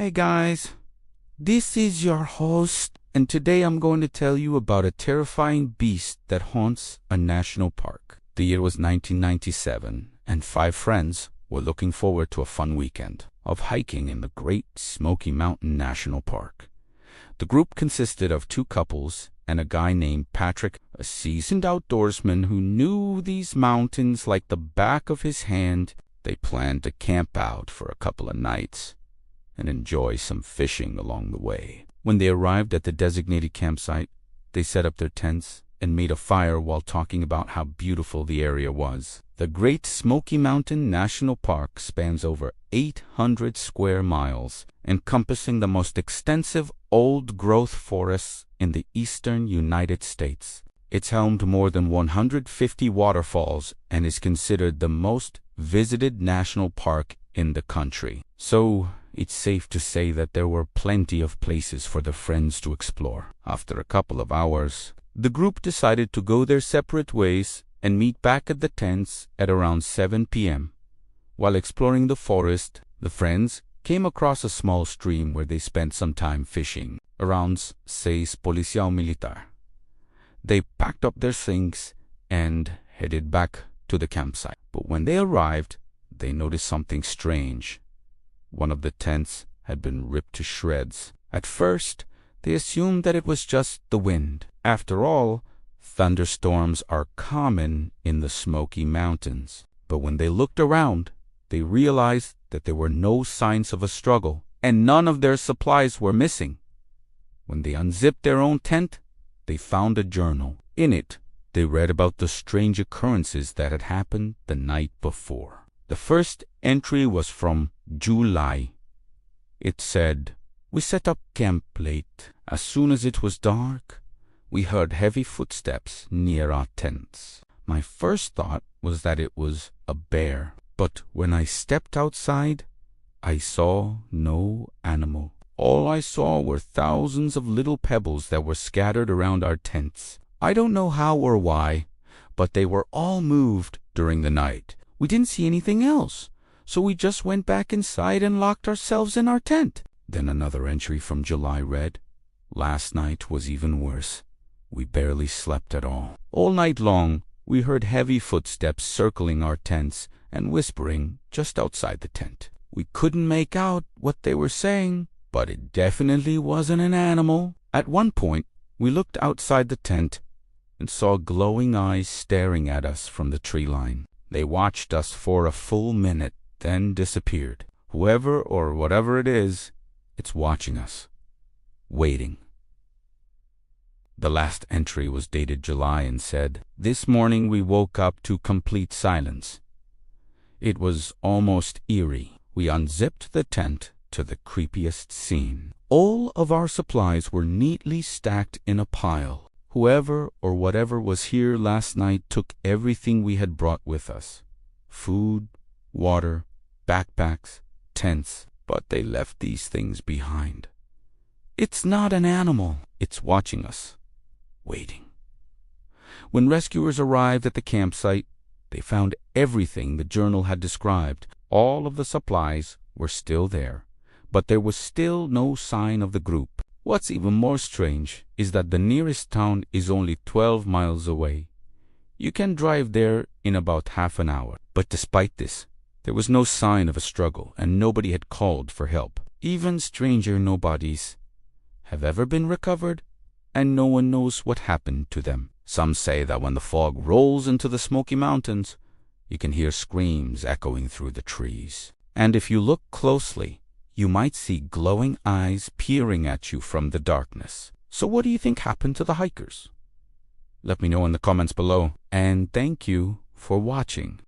Hey guys, this is your host, and today I'm going to tell you about a terrifying beast that haunts a national park. The year was 1997, and 5 friends were looking forward to a fun weekend of hiking in the Great Smoky Mountain National Park. The group consisted of 2 couples and a guy named Patrick, a seasoned outdoorsman who knew these mountains like the back of his hand. They planned to camp out for a couple of nights and enjoy some fishing along the way. When they arrived at the designated campsite, they set up their tents and made a fire while talking about how beautiful the area was. The Great Smoky Mountain National Park spans over 800 square miles, encompassing the most extensive old-growth forests in the eastern United States. It's home to more than 150 waterfalls and is considered the most visited national park in the country. So, it's safe to say that there were plenty of places for the friends to explore. After a couple of hours, the group decided to go their separate ways and meet back at the tents at around 7 p.m. While exploring the forest, the friends came across a small stream where they spent some time fishing, around 6 Policial Militar. They packed up their things and headed back to the campsite. But when they arrived, they noticed something strange. One of the tents had been ripped to shreds. At first, they assumed that it was just the wind. After all, thunderstorms are common in the Smoky Mountains. But when they looked around, they realized that there were no signs of a struggle, and none of their supplies were missing. When they unzipped their own tent, they found a journal. In it, they read about the strange occurrences that had happened the night before. The first entry was from July. It said, "We set up camp late. As soon as it was dark, we heard heavy footsteps near our tents. My first thought was that it was a bear, but when I stepped outside, I saw no animal. All I saw were thousands of little pebbles that were scattered around our tents. I don't know how or why, but they were all moved during the night. We didn't see anything else, so we just went back inside and locked ourselves in our tent." Then another entry from July read, "Last night was even worse. We barely slept at all. All night long, we heard heavy footsteps circling our tents and whispering just outside the tent. We couldn't make out what they were saying, but it definitely wasn't an animal. At one point, we looked outside the tent and saw glowing eyes staring at us from the tree line. They watched us for a full minute, then disappeared. Whoever or whatever it is, it's watching us, waiting." The last entry was dated July and said, "This morning we woke up to complete silence. It was almost eerie. We unzipped the tent to the creepiest scene. All of our supplies were neatly stacked in a pile. Whoever or whatever was here last night took everything we had brought with us. Food, water, backpacks, tents, but they left these things behind. It's not an animal. It's watching us, waiting." When rescuers arrived at the campsite, they found everything the journal had described. All of the supplies were still there, but there was still no sign of the group. What's even more strange is that the nearest town is only 12 miles away. You can drive there in about half an hour. But despite this, there was no sign of a struggle, and nobody had called for help. Even stranger nobodies have ever been recovered, and no one knows what happened to them. Some say that when the fog rolls into the Smoky Mountains, you can hear screams echoing through the trees. And if you look closely, you might see glowing eyes peering at you from the darkness. So what do you think happened to the hikers? Let me know in the comments below, and thank you for watching.